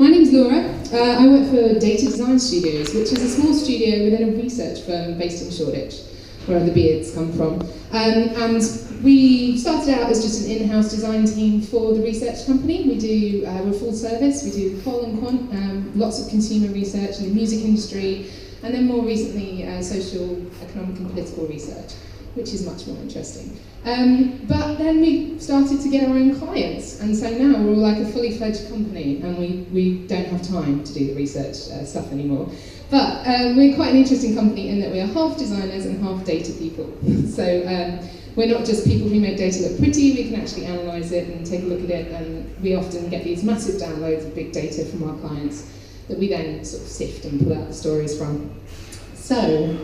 My name's Laura. I work for Data Design Studios, which is a small studio within a research firm based in Shoreditch, where the beards come from. And we started out as just an in-house design team for the research company. We're full service. We do qual and quant, lots of consumer research in the music industry, and then more recently social, economic and political research, which is much more interesting. But then we started to get our own clients, and so now we're all like a fully fledged company, and we don't have time to do the research stuff anymore. But we're quite an interesting company in that we are half designers and half data people. So we're not just people who make data look pretty, we can actually analyse it and take a look at it, and we often get these massive downloads of big data from our clients that we then sort of sift and pull out the stories from. So,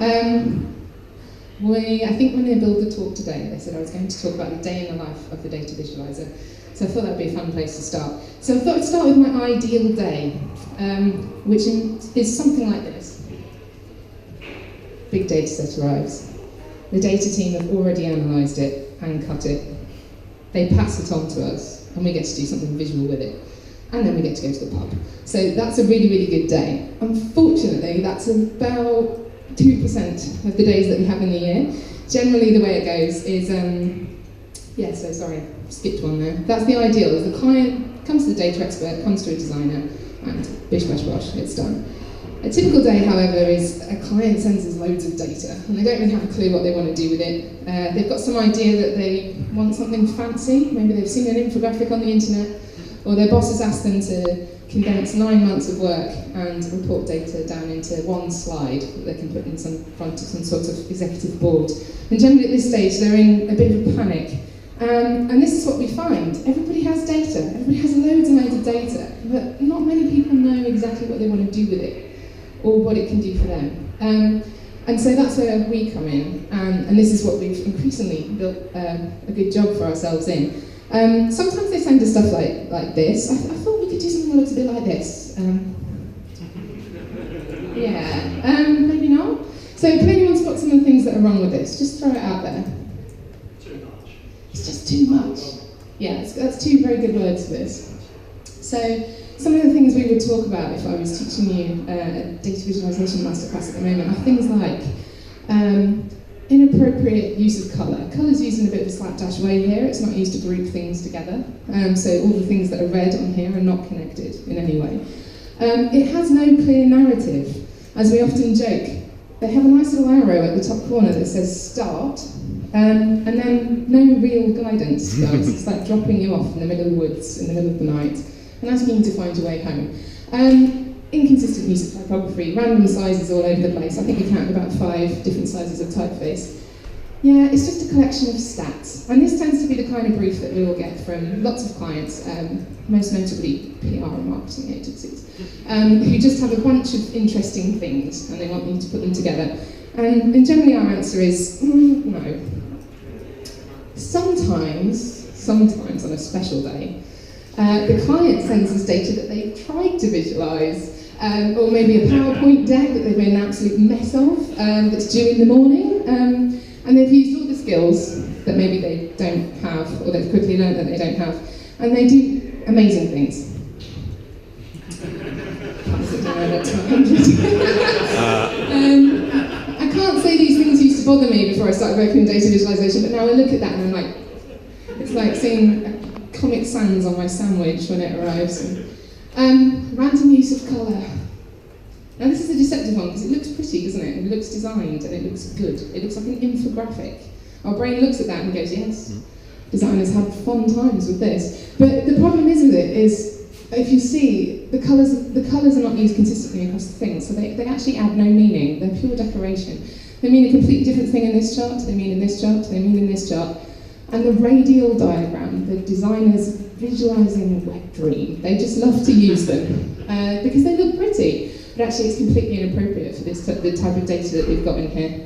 I think when they built the talk today, they said I was going to talk about the day in the life of the data visualizer. So I thought that would be a fun place to start. So I thought I'd start with my ideal day, which is something like this. Big data set arrives. The data team have already analysed it and cut it. They pass it on to us, and we get to do something visual with it. And then we get to go to the pub. So that's a really, really good day. Unfortunately, that's about 2% of the days that we have in the year. Generally, the way it goes is, skipped one there. That's the ideal, is the client comes to the data expert, comes to a designer, and bish, bash, bosh, it's done. A typical day, however, is a client sends us loads of data, and they don't really have a clue what they want to do with it. They've got some idea that they want something fancy. Maybe they've seen an infographic on the internet, or their boss has asked them to condense 9 months of work and report data down into one slide that they can put in front of some sort of executive board. And generally at this stage, they're in a bit of a panic. And this is what we find. Everybody has data. Everybody has loads and loads of data, but not many people know exactly what they want to do with it or what it can do for them. And so that's where we come in, and this is what we've increasingly built a good job for ourselves in. Sometimes they send us stuff like this. I thought we could do something that looks a bit like this. Maybe not. So can anyone spot some of the things that are wrong with this? Just throw it out there. Too much. It's just too much. Yeah, that's two very good words for this. So some of the things we would talk about if I was teaching you a data visualization masterclass at the moment are things like inappropriate use of colour. Colour's used in a bit of a slapdash way here. It's not used to group things together. So all the things that are red on here are not connected in any way. It has no clear narrative. As we often joke, they have a nice little arrow at the top corner that says start, and then no real guidance, guys. It's like dropping you off in the middle of the woods in the middle of the night and asking you to find your way home. Inconsistent use of typography, random sizes all over the place. I think we counted about 5 different sizes of typeface. Yeah, it's just a collection of stats. And this tends to be the kind of brief that we will get from lots of clients, most notably PR and marketing agencies, who just have a bunch of interesting things and they want you to put them together. And generally our answer is, no. Sometimes on a special day, the client sends us data that they've tried to visualise, or maybe a PowerPoint deck that they've made an absolute mess of, that's due in the morning, and they've used all the skills that maybe they don't have, or they've quickly learned that they don't have, and they do amazing things. I can't say these things used to bother me before I started working in data visualization, but now I look at that and I'm like, it's like seeing Comic Sans on my sandwich when it arrives. Random use of colour. Now this is a deceptive one because it looks pretty, doesn't it? It looks designed and it looks good. It looks like an infographic. Our brain looks at that and goes, yes, designers had fun times with this. But the problem is with it is, if you see, the colours are not used consistently across the thing, so they actually add no meaning. They're pure decoration. They mean a completely different thing in this chart, they mean in this chart, they mean in this chart. And the radial diagram, the designer's visualising wet dream, they just love to use them because they look pretty, but actually it's completely inappropriate for the type of data that we've got in here.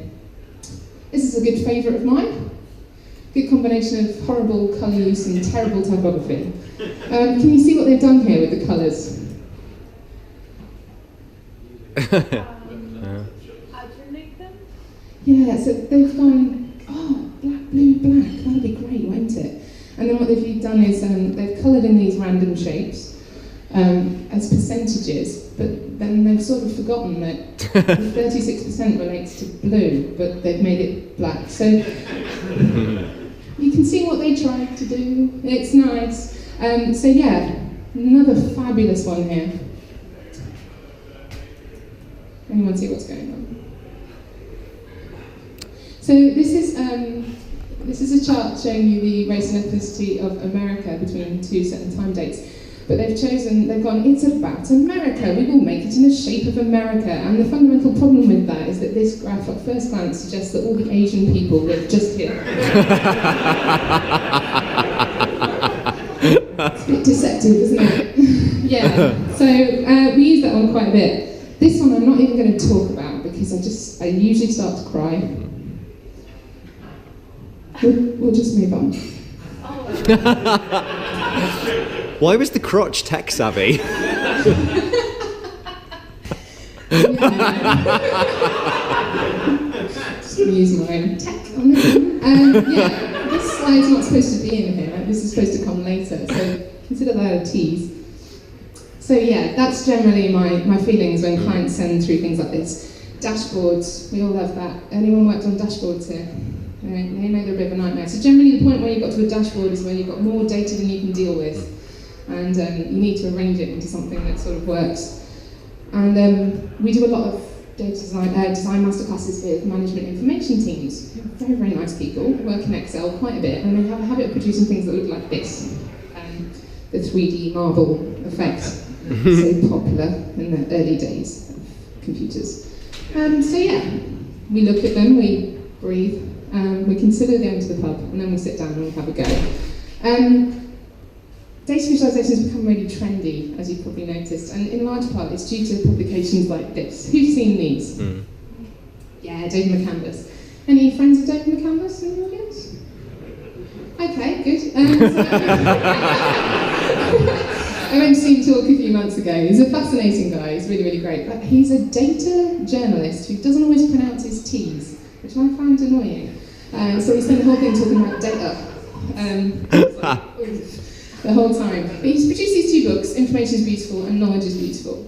This is a good favourite of mine. Good combination of horrible colour use and terrible typography. Can you see what they've done here with the colours? Alternate them? Yeah, so they've gone, black, blue, black, that'd be great, won't it? And then what they've done is they've coloured in these random shapes. as percentages, but then they've sort of forgotten that 36% relates to blue, but they've made it black. So you can see what they tried to do. It's nice. So yeah, another fabulous one here. Anyone see what's going on? So this is a chart showing you the race and ethnicity of America between two certain time dates. But they've gone, it's about America, we will make it in the shape of America. And the fundamental problem with that is that this graph at first glance suggests that all the Asian people live just here. It's a bit deceptive, isn't it? Yeah, so we use that one quite a bit. This one I'm not even going to talk about because I usually start to cry. We'll just move on. Why was the crotch tech savvy? Just going to use my own tech on this one. Yeah, this slide's not supposed to be in here. This is supposed to come later, so consider that a tease. So yeah, that's generally my feelings when clients send through things like this. Dashboards, we all love that. Anyone worked on dashboards here? They know they're a bit of a nightmare. So generally the point where you've got to a dashboard is where you've got more data than you can deal with. And you need to arrange it into something that sort of works. And we do a lot of data design masterclasses with management information teams. Very, very nice people, work in Excel quite a bit, and they have a habit of producing things that look like this. The 3D marble effect, so popular in the early days of computers. So yeah, we look at them, we breathe, we consider going to the pub, and then we sit down and we have a go. Data visualization has become really trendy, as you've probably noticed, and in large part it's due to publications like this. Who's seen these? Yeah, David McCandless. Any friends of David McCandless in the audience? Okay, good. I went to see him talk a few months ago. He's a fascinating guy, he's really, really great, but he's a data journalist who doesn't always pronounce his T's, which I find annoying. So he spent the whole thing talking about data. The whole time. But he's produced these two books, Information is Beautiful and Knowledge is Beautiful.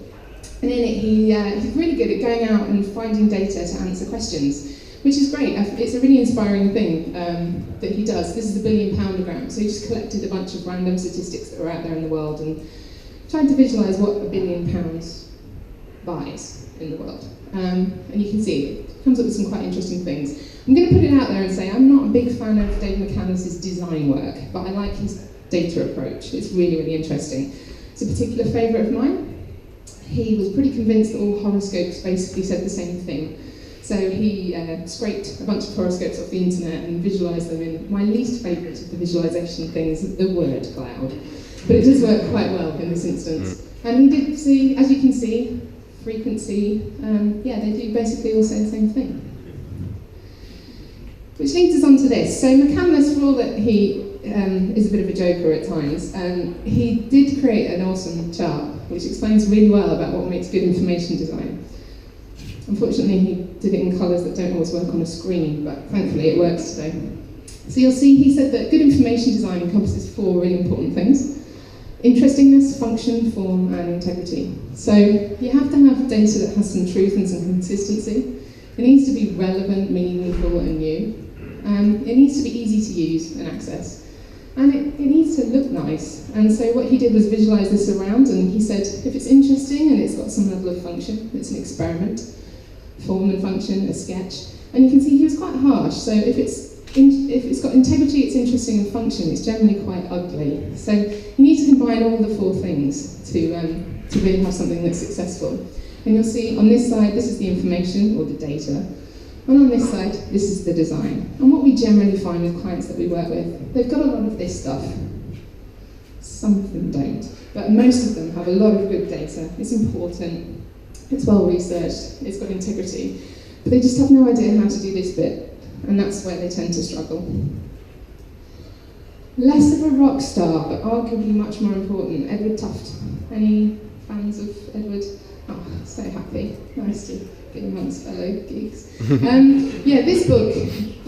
And in it, he's really good at going out and finding data to answer questions, which is great. It's a really inspiring thing that he does. This is the £1 billion gram. So he just collected a bunch of random statistics that were out there in the world and tried to visualise what £1 billion buys in the world. And you can see it comes up with some quite interesting things. I'm going to put it out there and say I'm not a big fan of David McCandless' design work, but I like his data approach. It's really, really interesting. It's a particular favourite of mine. He was pretty convinced that all horoscopes basically said the same thing. So he scraped a bunch of horoscopes off the internet and visualised them in my least favourite of the visualisation things, the word cloud. But it does work quite well in this instance. And he did see, as you can see, frequency, yeah, they do basically all say the same thing. Which leads us on to this. So McCandless, for all that he is a bit of a joker at times, he did create an awesome chart which explains really well about what makes good information design. Unfortunately, he did it in colours that don't always work on a screen, but thankfully it works today. So you'll see he said that good information design encompasses 4 really important things: interestingness, function, form, and integrity. So you have to have data that has some truth and some consistency. It needs to be relevant, meaningful, and new. It needs to be easy to use and access. And it needs to look nice. And so what he did was visualise this around, and he said, if it's interesting and it's got some level of function, it's an experiment, form and function, a sketch. And you can see he was quite harsh. So if it's got integrity, it's interesting, and function, it's generally quite ugly. So you need to combine all the 4 things to really have something that's successful. And you'll see on this side, this is the information, or the data. And on this side, this is the design. And what we generally find with clients that we work with, they've got a lot of this stuff. Some of them don't, but most of them have a lot of good data. It's important, it's well researched, it's got integrity, but they just have no idea how to do this bit, and that's where they tend to struggle. Less of a rock star, but arguably much more important, Edward Tufte. Any fans of Edward? Oh, so happy. Nice to be amongst fellow geeks. Yeah, this book,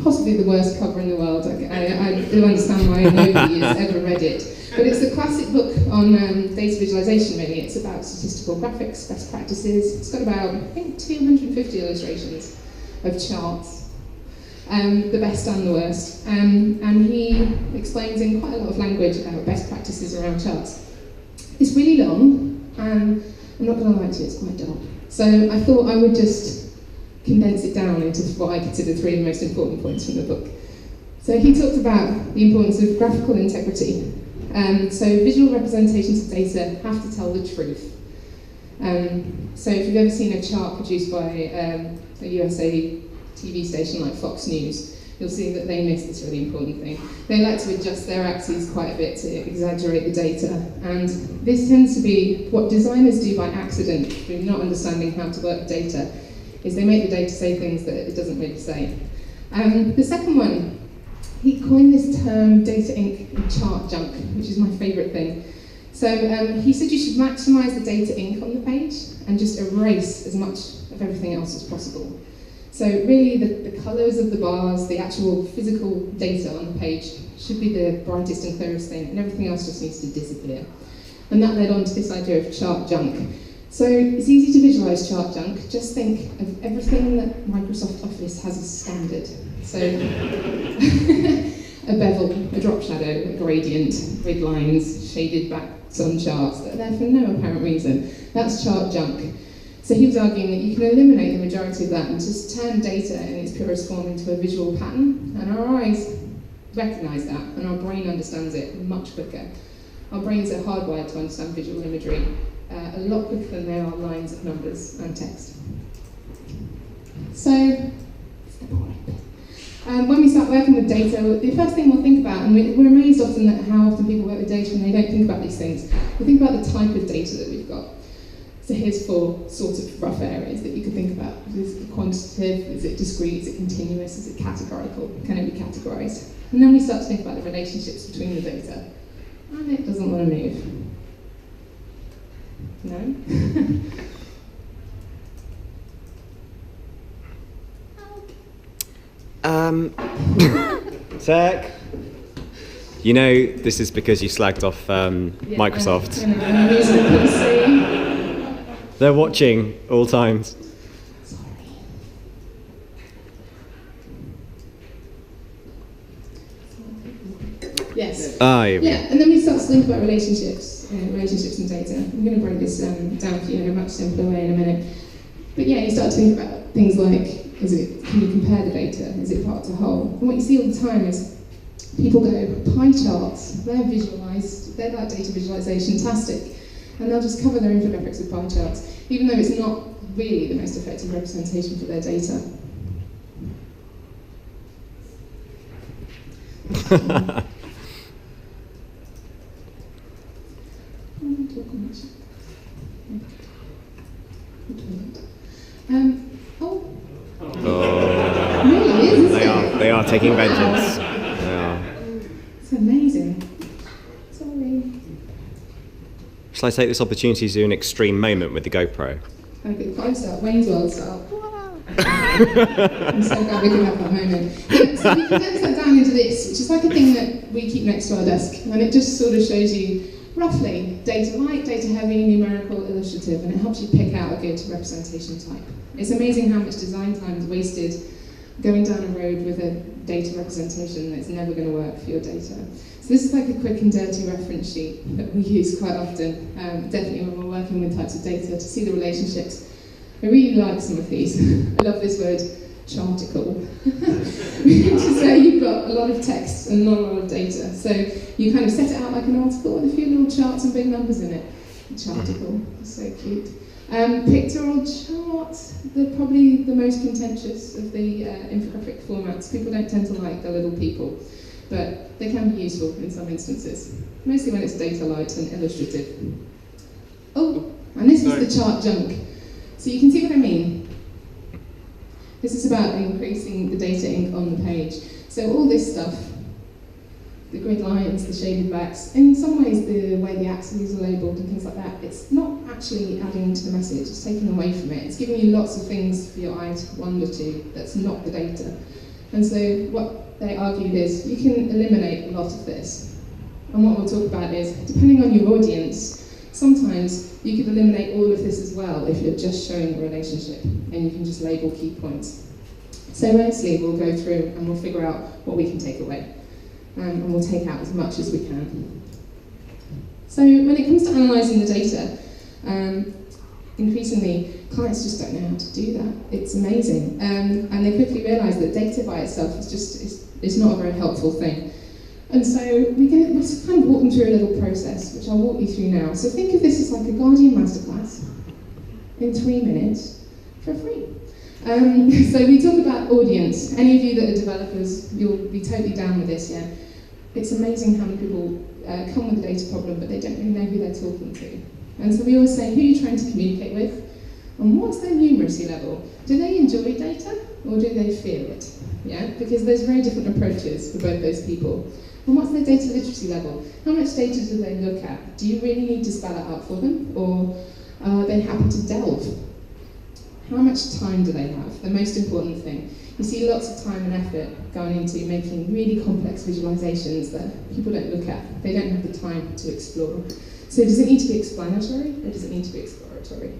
possibly the worst cover in the world. I do understand why nobody has ever read it. But it's the classic book on data visualization, really. It's about statistical graphics, best practices. It's got about, I think, 250 illustrations of charts, the best and the worst. And he explains in quite a lot of language about best practices around charts. It's really long, and I'm not going to lie to you, it's quite dark. So I thought I would just condense it down into what I consider 3 of the most important points from the book. So he talked about the importance of graphical integrity. So visual representations of data have to tell the truth. So if you've ever seen a chart produced by a USA TV station like Fox News, you'll see that they miss this really important thing. They like to adjust their axes quite a bit to exaggerate the data, and this tends to be what designers do by accident through not understanding how to work data, is they make the data say things that it doesn't really say. The second one, he coined this term data ink and chart junk, which is my favourite thing. So he said you should maximise the data ink on the page and just erase as much of everything else as possible. So really the colours of the bars, the actual physical data on the page should be the brightest and clearest thing, and everything else just needs to disappear. And that led on to this idea of chart junk. So it's easy to visualise chart junk. Just think of everything that Microsoft Office has as standard. So a bevel, a drop shadow, a gradient, grid lines, shaded backs on charts that are there for no apparent reason. That's chart junk. So he was arguing that you can eliminate the majority of that and just turn data in its purest form into a visual pattern, and our eyes recognise that, and our brain understands it much quicker. Our brains are hardwired to understand visual imagery a lot quicker than they are lines of numbers and text. So, it's the boring bit. When we start working with data, the first thing we'll think about, and we're amazed often at how often people work with data and they don't think about these things, we think about the type of data that we've got. So here's 4 sort of rough areas that you could think about. Is it quantitative? Is it discrete? Is it continuous? Is it categorical? Can it be categorized? And then we start to think about the relationships between the data. And it doesn't want to move. No? Tech. You know, this is because you slagged off Microsoft. I'm using a PC. They're watching all times. Yes. Yeah, and then we start to think about relationships and data. I'm going to break this down for you in a much simpler way in a minute. But yeah, you start to think about things like, can you compare the data? Is it part to whole? And what you see all the time is people go, pie charts, they're visualised, they're like data visualisation-tastic. And they'll just cover their infographics with pie charts, even though it's not really the most effective representation for their data. Really is, isn't it? They are taking vengeance. They are. It's amazing. Sorry. Shall I take this opportunity to do an extreme moment with the GoPro? Okay, close up, Wayne's World style. I'm so glad we can have that moment. Yeah, so we condense that down into this, which is like a thing that we keep next to our desk, and it just sort of shows you roughly data light, data heavy, numerical, illustrative, and it helps you pick out a good representation type. It's amazing how much design time is wasted going down a road with a data representation that's never going to work for your data. So this is like a quick and dirty reference sheet that we use quite often, definitely when we're working with types of data to see the relationships. I really like some of these. I love this word, charticle, which is where you've got a lot of text and not a lot of data. So you kind of set it out like an article with a few little charts and big numbers in it. Charticle, so cute. Pictorial charts, they're probably the most contentious of the infographic formats. People don't tend to like the little people, but they can be useful in some instances, mostly when it's data light and illustrative. Oh, and this is the chart junk. So you can see what I mean. This is about increasing the data ink on the page. So all this stuff, the grid lines, the shaded backs, in some ways the way the axes are labelled and things like that, it's not actually adding to the message, it's taking away from it. It's giving you lots of things for your eye to wander to that's not the data. And so what they argued is you can eliminate a lot of this. And what we'll talk about is, depending on your audience, sometimes you could eliminate all of this as well if you're just showing a relationship and you can just label key points. So mostly we'll go through and we'll figure out what we can take away. And we'll take out as much as we can. So when it comes to analysing the data, increasingly clients just don't know how to do that. It's amazing. And they quickly realise that data by itself is not a very helpful thing. And so we kind of walk them through a little process, which I'll walk you through now. So think of this as like a Guardian masterclass in 3 minutes for free. So we talk about audience. Any of you that are developers, you'll be totally down with this, yeah? It's amazing how many people come with a data problem, but they don't really know who they're talking to. And so we always say, who are you trying to communicate with? And what's their numeracy level? Do they enjoy data, or do they fear it? Yeah, because there's very different approaches for both those people. And what's their data literacy level? How much data do they look at? Do you really need to spell it out for them, or are they happy to delve? How much time do they have? The most important thing. You see lots of time and effort going into making really complex visualizations that people don't look at. They don't have the time to explore. So does it need to be explanatory, or does it need to be exploratory?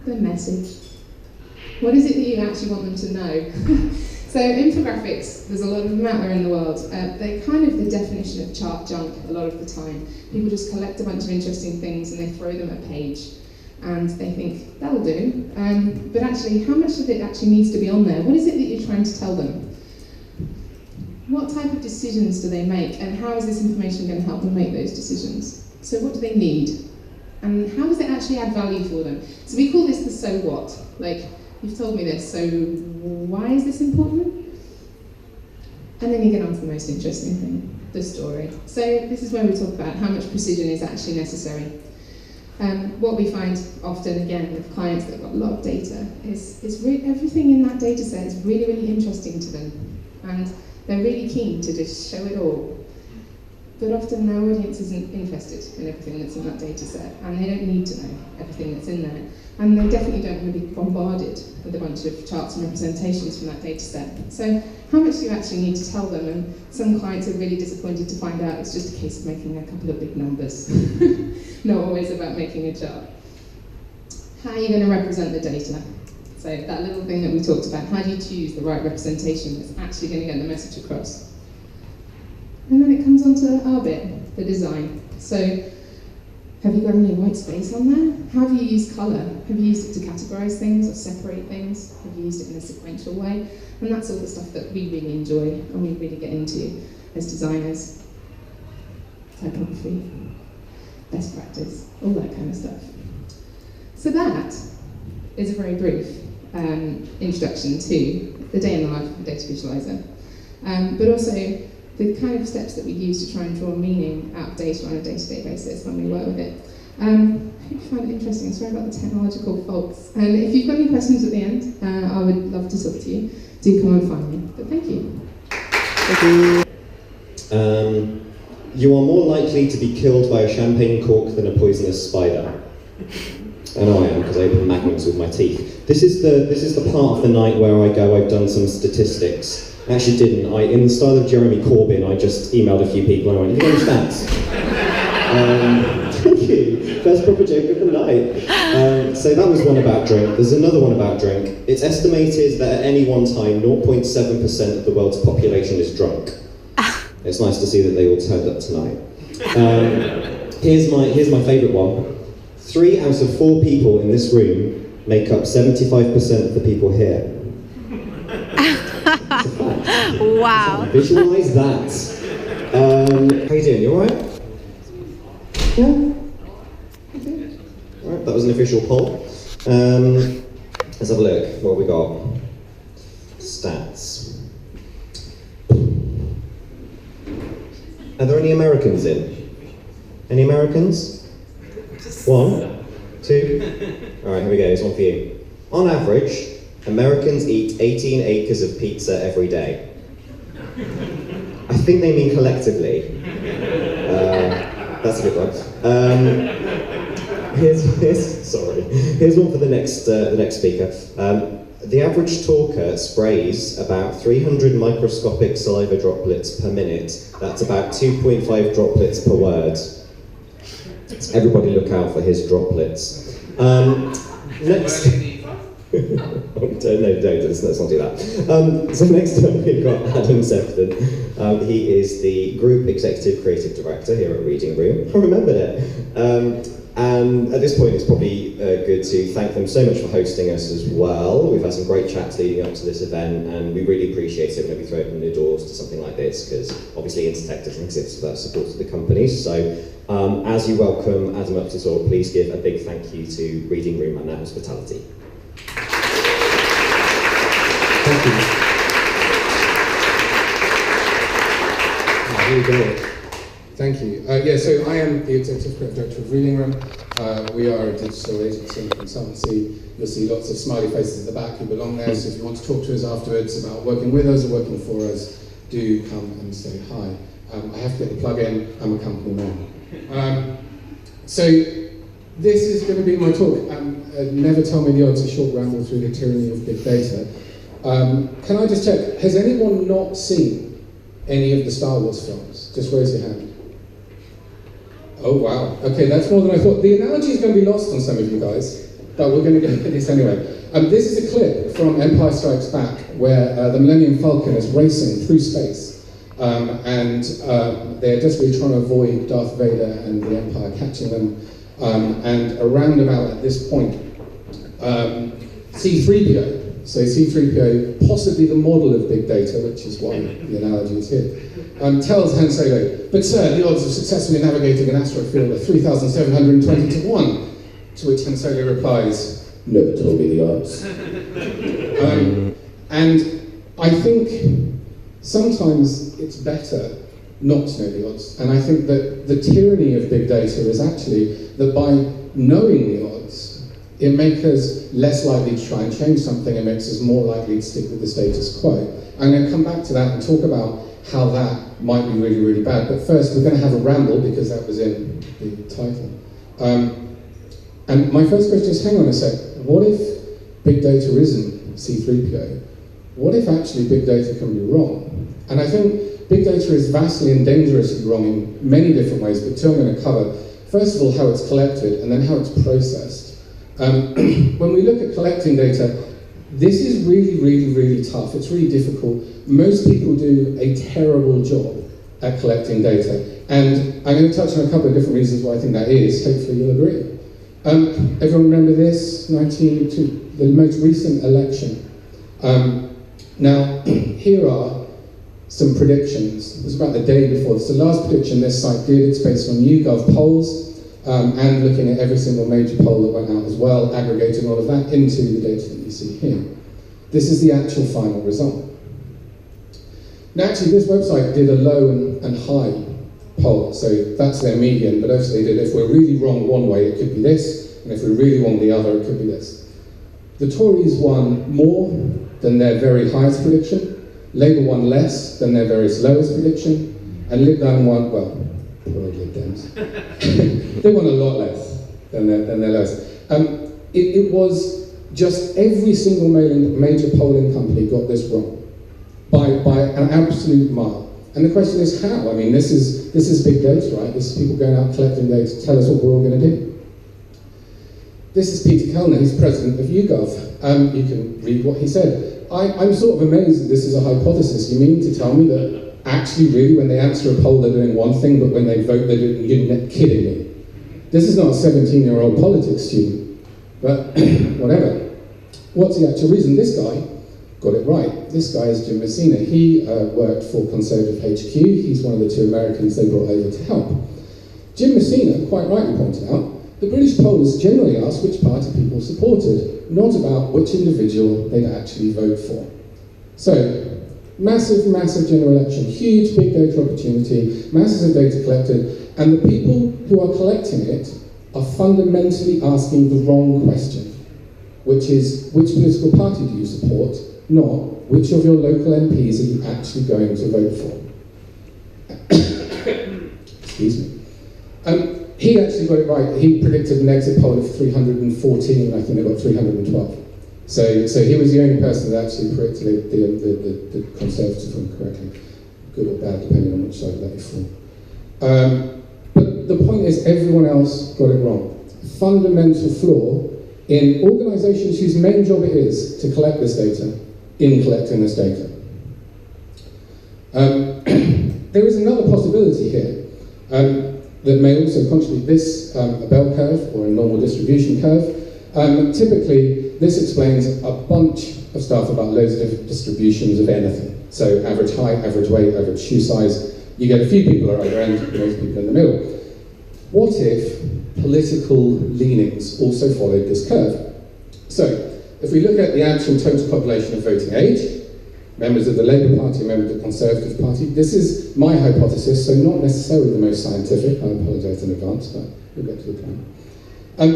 The message. What is it that you actually want them to know? So infographics, there's a lot of them out there in the world. They're kind of the definition of chart junk a lot of the time. People just collect a bunch of interesting things and they throw them at a page. And they think, that'll do. But actually, how much of it actually needs to be on there? What is it that you're trying to tell them? What type of decisions do they make? And how is this information going to help them make those decisions? So what do they need? And how does it actually add value for them? So we call this the so what. Like, you've told me this, so why is this important? And then you get on to the most interesting thing, the story. So this is where we talk about how much precision is actually necessary. What we find often, again, with clients that have got a lot of data, is everything in that data set is really, really interesting to them. And they're really keen to just show it all. But often their audience isn't interested in everything that's in that data set, and they don't need to know everything that's in there. And they definitely don't want to be bombarded with a bunch of charts and representations from that data set. So how much do you actually need to tell them? And some clients are really disappointed to find out it's just a case of making a couple of big numbers. Not always about making a chart. How are you going to represent the data? So that little thing that we talked about, how do you choose the right representation that's actually going to get the message across? And then it comes on to our bit, the design. So have you got any white space on there? How have you used colour? Have you used it to categorise things or separate things? Have you used it in a sequential way? And that's all the stuff that we really enjoy and we really get into as designers. Typography, best practice, all that kind of stuff. So that is a very brief introduction to the day in the life of a data visualizer. But also the kind of steps that we use to try and draw meaning out of data on a day-to-day basis when we work with it. I hope you find it interesting. Sorry about the technological faults. And if you've got any questions at the end, I would love to talk to you. Do come and find me. But thank you. Thank you. You are more likely to be killed by a champagne cork than a poisonous spider. I know I am, because I open magnums with my teeth. This is the part of the night where I go, I've done some statistics. I actually didn't. In the style of Jeremy Corbyn, I just emailed a few people and I went, have you got any stats? Thank you. First proper joke of the night. So that was one about drink. There's another one about drink. It's estimated that at any one time, 0.7% of the world's population is drunk. It's nice to see that they all turned up tonight. Here's my favourite one. 3 out of 4 people in this room make up 75% of the people here. Wow. Visualise that. How you doing? You alright? Yeah? Okay. Alright, that was an official poll. Let's have a look. What have we got? Stats. Are there any Americans in? Any Americans? 1, 2. Alright, here we go. Here's one for you. On average, Americans eat 18 acres of pizza every day. I think they mean collectively. That's a good one. Here's one for the next speaker. The average talker sprays about 300 microscopic saliva droplets per minute. That's about 2.5 droplets per word. Everybody look out for his droplets. Next. No, let's not do that. So next up we've got Adam Sefton. He is the Group Executive Creative Director here at Reading Room. I remembered it. And at this point it's probably good to thank them so much for hosting us as well. We've had some great chats leading up to this event, and we really appreciate it when we throw open the doors to something like this, because obviously InterTech doesn't exist without support of the companies. So as you welcome Adam up to talk, please give a big thank you to Reading Room and their hospitality. Thank you. Here we go. Thank you. So I am the Executive Creative Director of Reading Room. We are a digital agency and consultancy. You'll see lots of smiley faces at the back who belong there, so if you want to talk to us afterwards about working with us or working for us, do come and say hi. I have to get the plug in, I'm a company man. So this is going to be my talk. Never tell me the odds, a short ramble through the tyranny of big data. Can I just check, has anyone not seen any of the Star Wars films? Just raise your hand. Oh wow, okay, that's more than I thought. The analogy is going to be lost on some of you guys, but we're going to get into this anyway. This is a clip from Empire Strikes Back, where the Millennium Falcon is racing through space, and they're desperately trying to avoid Darth Vader and the Empire catching them, and around about at this point, C-3PO, so C-3PO, possibly the model of big data, which is why the analogy is here, tells Han Solo, "But sir, the odds of successfully navigating an asteroid field are 3,720 to 1. To which Han Solo replies, "Never told me the odds." And I think sometimes it's better not to know the odds. And I think that the tyranny of big data is actually that by knowing the odds, it makes us less likely to try and change something and makes us more likely to stick with the status quo. I'm going to come back to that and talk about how that might be really, really bad. But first, we're going to have a ramble, because that was in the title. And my first question is, hang on a sec, what if big data isn't C-3PO? What if actually big data can be wrong? And I think big data is vastly and dangerously wrong in many different ways, but two I'm going to cover. First of all, how it's collected, and then how it's processed. When we look at collecting data, this is really, really, really tough. It's really difficult. Most people do a terrible job at collecting data. And I'm going to touch on a couple of different reasons why I think that is. Hopefully you'll agree. Everyone remember this? The most recent election. Now, here are some predictions. It was about the day before. So the last prediction this site did, it's based on YouGov polls, and looking at every single major poll that went out as well, aggregating all of that into the data that you see here. This is the actual final result. Now actually this website did a low and high poll, so that's their median, but obviously they did, if we're really wrong one way it could be this, and if we're really wrong the other it could be this. The Tories won more than their very highest prediction, Labour won less than their very lowest prediction, and Lib Dem won, well, poor old Lib Dems. They won a lot less than their lowest. It was just every single major polling company got this wrong by an absolute mile. And the question is how? I mean, this is big data, right? This is people going out collecting data to tell us what we're all going to do. This is Peter Kellner, he's president of YouGov. You can read what he said. I'm sort of amazed that this is a hypothesis. You mean to tell me that actually really when they answer a poll they're doing one thing, but when they vote they're doing, you're kidding me. This is not a 17-year-old politics student, but whatever. What's the actual reason? This guy got it right. This guy is Jim Messina. He worked for Conservative HQ. He's one of the two Americans they brought over to help. Jim Messina quite rightly pointed out, the British pollers generally ask which party people supported, not about which individual they'd actually vote for. So, massive, massive general election, huge big data opportunity, masses of data collected, and the people who are collecting it are fundamentally asking the wrong question, which is, which political party do you support, not which of your local MPs are you actually going to vote for. Excuse me. He actually got it right. He predicted an exit poll of 314, I think they got 312. So he was the only person that actually predicted the Conservative one correctly, good or bad, depending on which side of that you fall. But the point is, everyone else got it wrong. Fundamental flaw in organisations whose main job it is to collect this data, in collecting this data. There is another possibility here that may also contribute this, a bell curve or a normal distribution curve. Typically, this explains a bunch of stuff about loads of different distributions of anything. So average height, average weight, average shoe size. You get a few people at either end, most people in the middle. What if political leanings also followed this curve? So, if we look at the actual total population of voting age, members of the Labour Party, members of the Conservative Party, this is my hypothesis, so not necessarily the most scientific, I apologise in advance, but we'll get to the plan.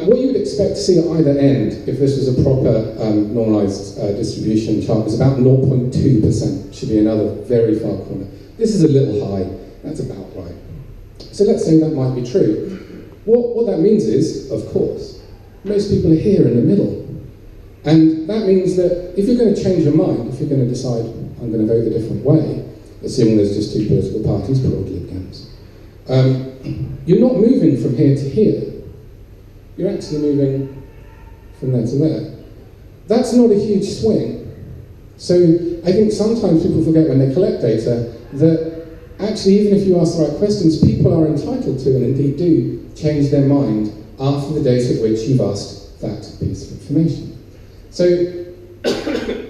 What you would expect to see at either end, if this was a proper normalised distribution chart, is about 0.2%, should be another very far corner. This is a little high, that's about right. So let's say that might be true. What that means is, of course, most people are here in the middle. And that means that if you're going to change your mind, if you're going to decide, I'm going to vote a different way, assuming there's just two political parties, broadly against, you're not moving from here to here. You're actually moving from there to there. That's not a huge swing. So I think sometimes people forget when they collect data that actually, even if you ask the right questions, people are entitled to, and indeed do, change their mind after the date at which you've asked that piece of information. So the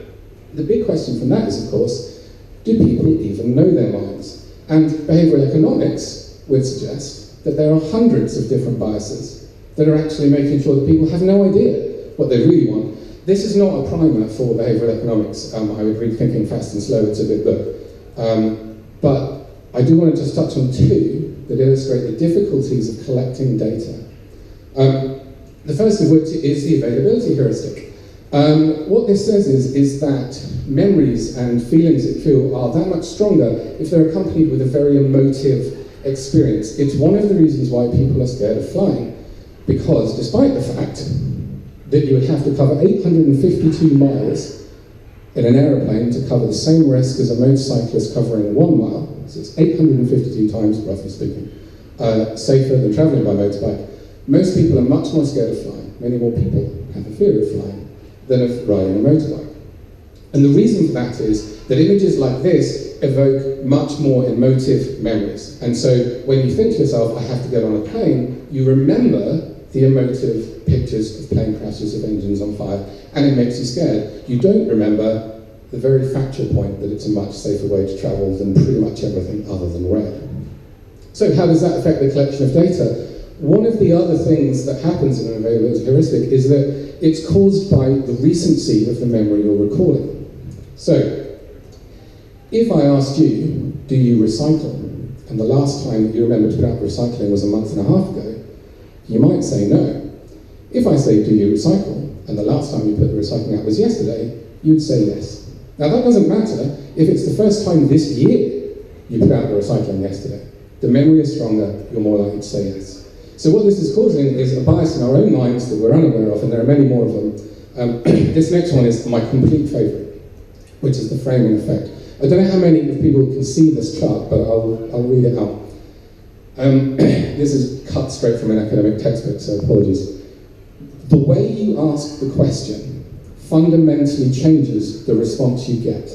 big question from that is, of course, do people even know their minds? And behavioural economics would suggest that there are hundreds of different biases that are actually making sure that people have no idea what they really want. This is not a primer for behavioural economics. I would read Thinking Fast and Slow, it's a good book. But I do want to just touch on two that illustrate the difficulties of collecting data. The first of which is the availability heuristic. What this says is that memories and feelings that you feel are that much stronger if they're accompanied with a very emotive experience. It's one of the reasons why people are scared of flying, because despite the fact that you would have to cover 852 miles in an aeroplane to cover the same risk as a motorcyclist covering 1 mile, so it's 852 times, roughly speaking, safer than travelling by motorbike, most people are much more scared of flying. Many more people have a fear of flying than of riding a motorbike. And the reason for that is that images like this evoke much more emotive memories. And so when you think to yourself, I have to get on a plane, you remember the emotive pictures of plane crashes, of engines on fire, and it makes you scared. You don't remember the very factual point that it's a much safer way to travel than pretty much everything other than rail. So how does that affect the collection of data? One of the other things that happens in an availability heuristic is that it's caused by the recency of the memory you're recalling. So, if I asked you, do you recycle? And the last time that you remember to put out recycling was a month and a half ago, you might say no. If I say, do you recycle? And the last time you put the recycling out was yesterday, you'd say yes. Now that doesn't matter if it's the first time this year you put out the recycling yesterday. The memory is stronger, you're more likely to say yes. So what this is causing is a bias in our own minds that we're unaware of, and there are many more of them. This next one is my complete favourite, which is the framing effect. I don't know how many of people can see this chart, but I'll read it out. This is cut straight from an academic textbook, so apologies. The way you ask the question fundamentally changes the response you get.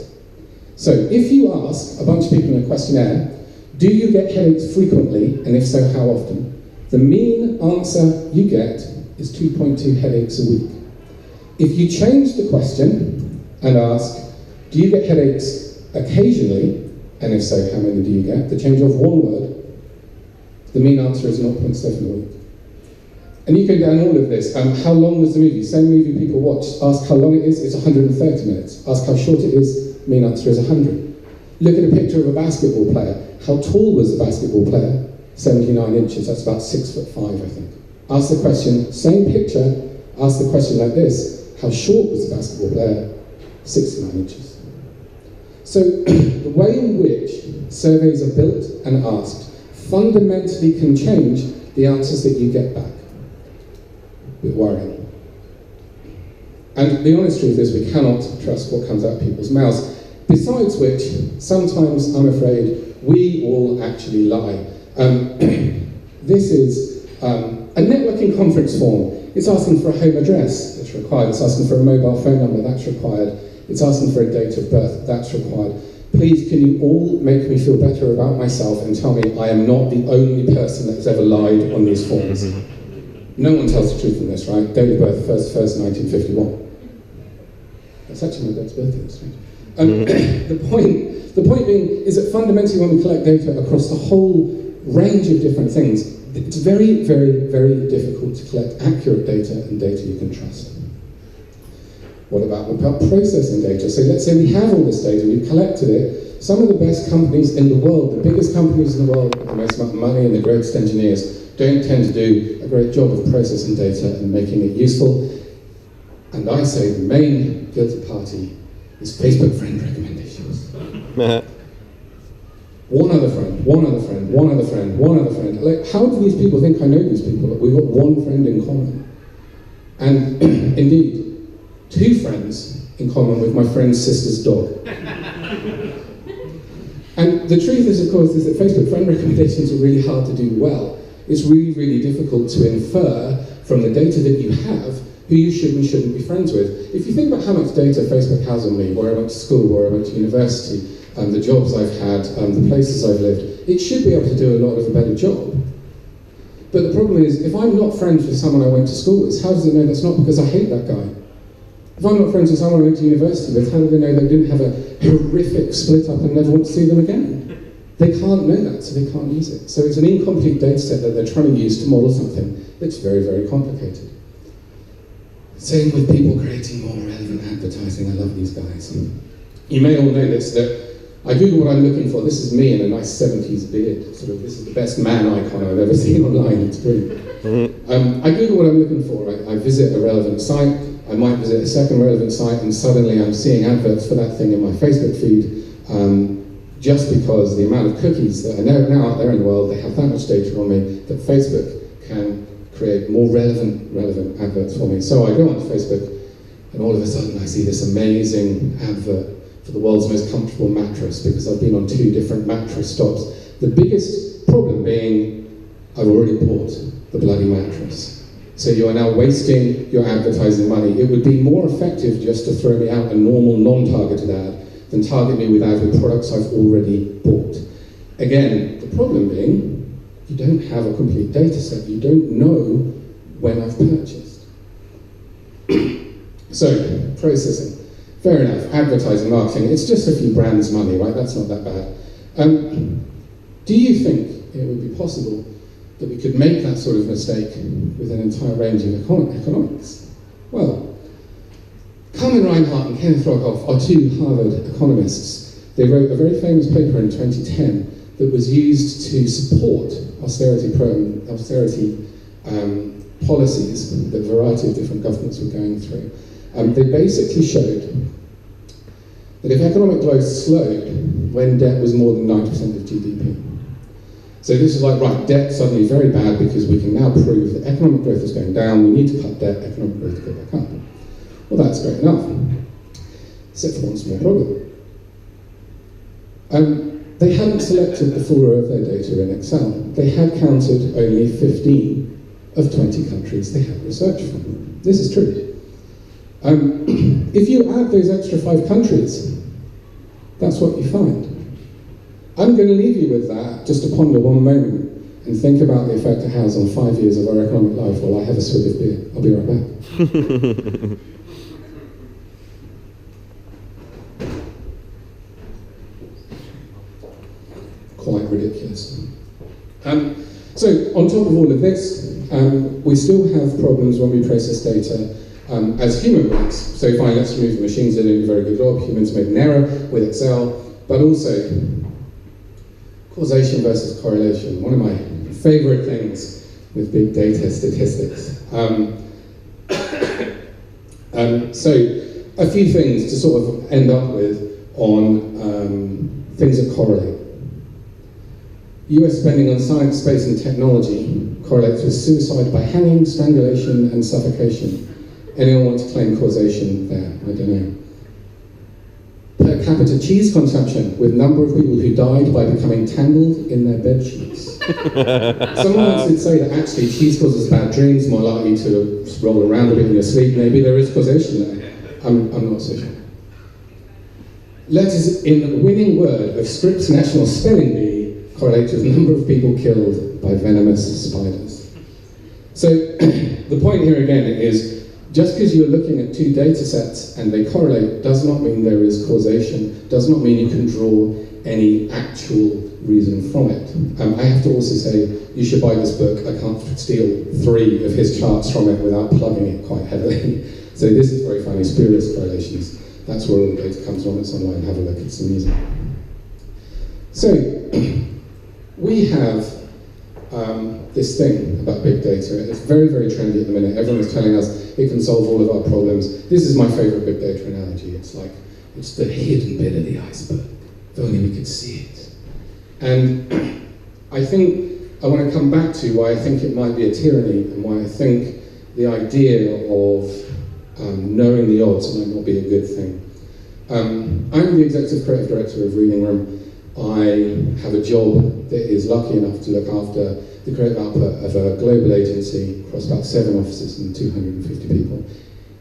So if you ask a bunch of people in a questionnaire, do you get headaches frequently, and if so, how often? The mean answer you get is 2.2 headaches a week. If you change the question and ask, do you get headaches occasionally, and if so, how many do you get? The change of one word, the mean answer is 0.7 a week. And you can down all of this. How long was the movie? Same movie people watch. Ask how long it is, it's 130 minutes. Ask how short it is, mean answer is 100. Look at a picture of a basketball player. How tall was the basketball player? 79 inches, that's about 6'5", I think. Ask the question, same picture, ask the question like this, how short was the basketball player? 69 inches. So the way in which surveys are built and asked fundamentally can change the answers that you get back. A bit worrying. And the honest truth is we cannot trust what comes out of people's mouths. Besides which, sometimes, I'm afraid, we all actually lie. This is a networking conference form. It's asking for a home address, that's required. It's asking for a mobile phone number, that's required. It's asking for a date of birth, that's required. Please, can you all make me feel better about myself and tell me I am not the only person that has ever lied on these forms? No one tells the truth in this, right? Date of birth, 1st, 1951. That's actually my dad's birthday, that's strange. The point being is that fundamentally when we collect data across the whole range of different things, it's very, very, very difficult to collect accurate data and data you can trust. What about processing data? So let's say we have all this data, we've collected it. Some of the best companies in the world, the biggest companies in the world with the most amount of money and the greatest engineers, don't tend to do a great job of processing data and making it useful. And I say the main guilty party is Facebook friend recommendations. One other friend, one other friend, one other friend, one other friend. Like, how do these people think I know these people? We've got one friend in common. And indeed, 2 friends in common with my friend's sister's dog. And the truth is, of course, is that Facebook friend recommendations are really hard to do well. It's really, really difficult to infer from the data that you have who you should and shouldn't be friends with. If you think about how much data Facebook has on me, where I went to school, where I went to university, the jobs I've had, the places I've lived, it should be able to do a lot of a better job. But the problem is, if I'm not friends with someone I went to school with, how does it know that's not because I hate that guy? If I'm not friends with someone I went to university with, how do they know they didn't have a horrific split up and never want to see them again? They can't know that, so they can't use it. So it's an incomplete data set that they're trying to use to model something that's very, very complicated. Same with people creating more relevant advertising. I love these guys. You may all know this, that I Google what I'm looking for. This is me in a nice 70s beard. Sort of, this is the best man icon I've ever seen online. It's brilliant. I Google what I'm looking for. I visit a relevant site. I might visit a second relevant site, and suddenly I'm seeing adverts for that thing in my Facebook feed, just because the amount of cookies that are now out there in the world, they have that much data on me that Facebook can create more relevant adverts for me. So I go onto Facebook, and all of a sudden I see this amazing advert for the world's most comfortable mattress, because I've been on 2 different mattress stops. The biggest problem being, I've already bought the bloody mattress. So you are now wasting your advertising money. It would be more effective just to throw me out a normal non-targeted ad than target me with ads with products I've already bought. Again, the problem being, you don't have a complete data set. You don't know when I've purchased. So, processing. Fair enough, advertising, marketing, it's just a few brands' money, right? That's not that bad. Do you think it would be possible that we could make that sort of mistake with an entire range of economics? Well, Carmen Reinhardt and Kenneth Rogoff are 2 Harvard economists. They wrote a very famous paper in 2010 that was used to support austerity policies that a variety of different governments were going through. They basically showed that if economic growth slowed when debt was more than 90% of GDP. So this is like, right, debt suddenly very bad because we can now prove that economic growth is going down, we need to cut debt, economic growth to go back up. Well, that's great enough, except for one small problem. They hadn't selected the full row of their data in Excel. They had counted only 15 of 20 countries they had research from. This is true. If you add those extra 5 countries, that's what you find. I'm going to leave you with that, just to ponder one moment and think about the effect it has on 5 years of our economic life while I have a swig of beer. I'll be right back. Quite ridiculous. So, on top of all of this, we still have problems when we process data as human beings. So fine, let's remove the machines, they're doing a very good job. Humans made an error with Excel, but also causation versus correlation. One of my favorite things with big data statistics. So a few things to sort of end up with on things that correlate. US spending on science, space and technology correlates with suicide by hanging, strangulation and suffocation. Anyone want to claim causation there? I don't know. Per capita cheese consumption, with number of people who died by becoming tangled in their bed sheets. Someone else did say that actually cheese causes bad dreams, more likely to roll around a bit in your sleep. Maybe there is causation there. I'm not so sure. Letters in the winning word of Scripps National Spelling Bee correlate with the number of people killed by venomous spiders. So the point here again is, just because you're looking at two data sets and they correlate does not mean there is causation, does not mean you can draw any actual reason from it. I have to also say, you should buy this book. I can't steal 3 of his charts from it without plugging it quite heavily. So this is very funny, spurious correlations. That's where all the data comes from. It's online, have a look, it's amusing. So, we have this thing about big data. It's very, very trendy at the minute. Everyone's telling us it can solve all of our problems. This is my favorite big data analogy. It's like, it's the hidden bit of the iceberg. If only we could see it. And I think I want to come back to why I think it might be a tyranny and why I think the idea of knowing the odds might not be a good thing. I'm the executive creative director of Reading Room. I have a job that is lucky enough to look after the creative output of a global agency across about 7 offices and 250 people.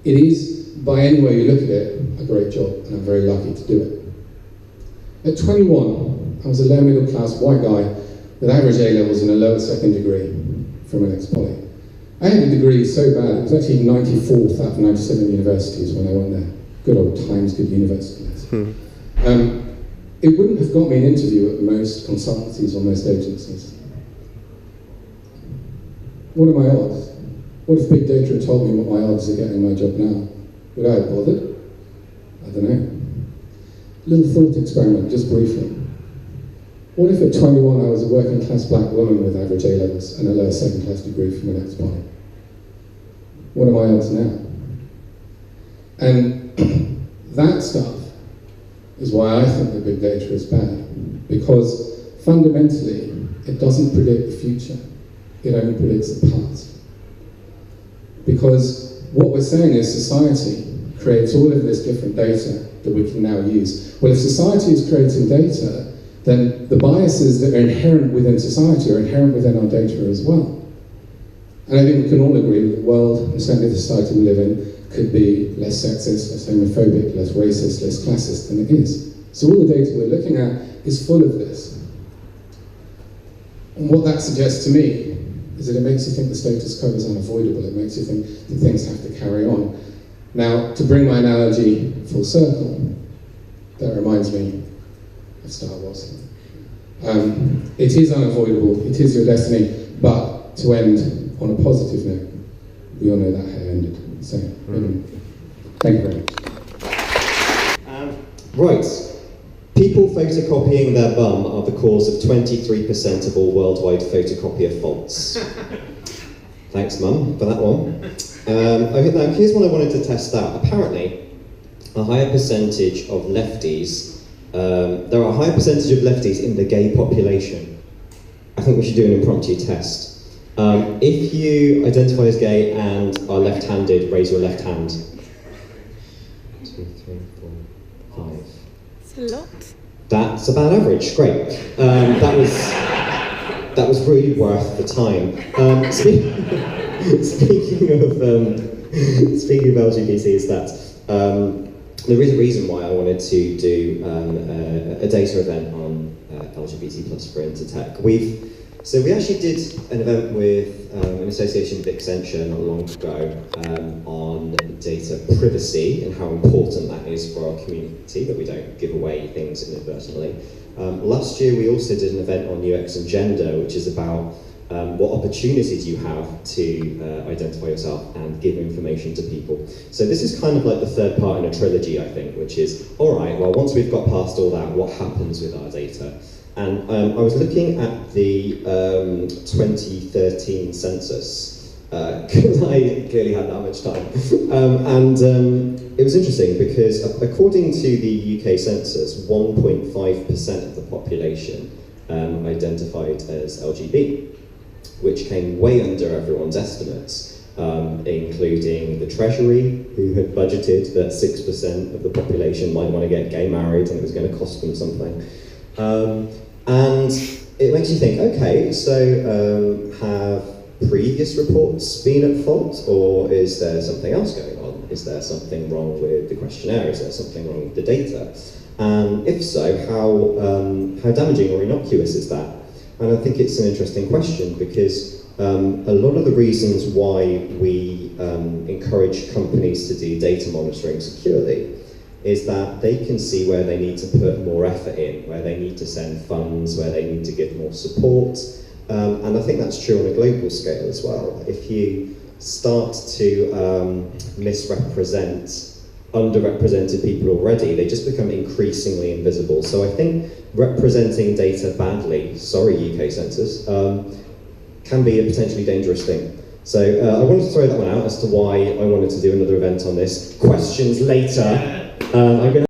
It is, by any way you look at it, a great job, and I'm very lucky to do it. At 21, I was a low middle class white guy with average A-levels and a lower second degree from an ex-poly. I had a degree so bad, it was actually 94th out of 97 universities when I went there. Good old times, good universities. It wouldn't have got me an interview at most consultancies or most agencies. What are my odds? What if big data had told me what my odds of getting my job now? Would I have bothered? I don't know. Little thought experiment, just briefly. What if at 21 I was a working class black woman with average A-levels and a lower second class degree from an ex-poly? What are my odds now? And that stuff is why I think that big data is bad. Because fundamentally, it doesn't predict the future. It only predicts the past. Because what we're saying is society creates all of this different data that we can now use. Well, if society is creating data, then the biases that are inherent within society are inherent within our data as well. And I think we can all agree that the world, and certainly the society we live in, could be less sexist, less homophobic, less racist, less classist than it is. So all the data we're looking at is full of this. And what that suggests to me is that it makes you think the status quo is unavoidable. It makes you think that things have to carry on. Now, to bring my analogy full circle, that reminds me of Star Wars. It is unavoidable, it is your destiny, but to end on a positive note, we all know that how it ended. So, thank you very much. Right. People photocopying their bum are the cause of 23% of all worldwide photocopier faults. Thanks, Mum, for that one. Okay, now here's one I wanted to test out. Apparently, a higher percentage of lefties, there are a higher percentage of lefties in the gay population. I think we should do an impromptu test. If you identify as gay and are left-handed, raise your left hand. 2, 3, 4, 5. It's a lot. That's about average. Great. That was really worth the time. Speaking of LGBT stats, there is a reason why I wanted to do a data event on LGBT plus for InterTech. We actually did an event with an association with Accenture not long ago on data privacy and how important that is for our community, that we don't give away things inadvertently. Last year we also did an event on UX and gender, which is about what opportunities you have to identify yourself and give information to people. So this is kind of like the third part in a trilogy, I think, which is, all right, well, once we've got past all that, what happens with our data? And I was looking at the 2013 census, because I clearly had that much time. It was interesting because according to the UK census, 1.5% of the population identified as LGBT, which came way under everyone's estimates. including the Treasury, who had budgeted that 6% of the population might want to get gay married and it was going to cost them something. And it makes you think, okay, so have previous reports been at fault, or is there something else going on? Is there something wrong with the questionnaire? Is there something wrong with the data? And if so, how damaging or innocuous is that? And I think it's an interesting question because a lot of the reasons why we encourage companies to do data monitoring securely is that they can see where they need to put more effort in, where they need to send funds, where they need to give more support. And I think that's true on a global scale as well. If you start to misrepresent underrepresented people already, they just become increasingly invisible. So I think representing data badly, sorry UK censors, can be a potentially dangerous thing. So I wanted to throw that one out as to why I wanted to do another event on this. Questions later. I'm going to